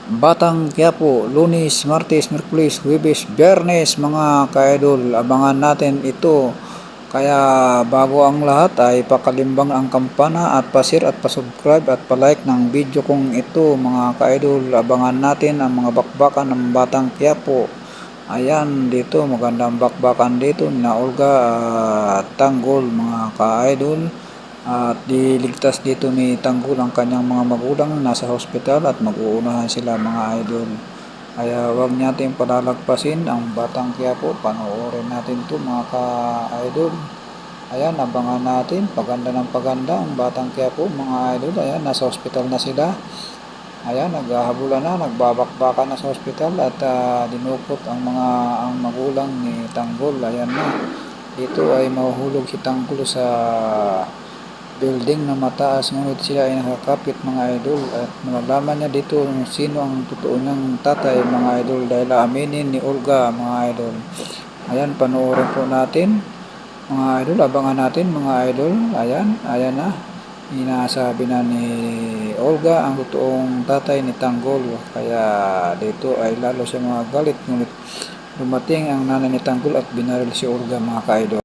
Batang Quiapo, Lunes, Martes, Miyerkules, Huwebes, Biyernes mga ka-idol, abangan natin ito. Kaya bago ang lahat ay pakalimbang ang kampana at pa-share at pa-subscribe at pa-like ng video kong ito mga ka-idol. Abangan natin ang mga bakbakan ng Batang Quiapo. Ayan, dito magandang bakbakan dito na Olga at Tanggol mga ka-idol. At diligtas dito ni Tanggol ang kanyang mga magulang nasa hospital at mag-uunahan sila mga idol. Kaya huwag natin palalagpasin ang Batang Quiapo. Panoorin natin to mga ka-idol. Ayan, abangan natin. Paganda ng paganda ang Batang Quiapo mga idol. Ayan, nasa hospital na sila. Ayan, naghahabulan na, nagbabakbakan na sa hospital at dinukot ang magulang ni Tanggol. Ayan na. Dito ay mahuhulog si Tanggol sa building na mataas, ngunit sila ay nakakapit mga idol at malalaman niya dito kung sino ang totoo niyang tatay mga idol dahil aminin ni Olga mga idol. Ayan, panoorin po natin mga idol, abangan natin mga idol. Ayan na, inasabi na ni Olga ang totoong tatay ni Tanggol, kaya dito ay lalo siya mga galit, ngunit dumating ang nanay ni Tanggol at binaril si Olga mga ka-idol.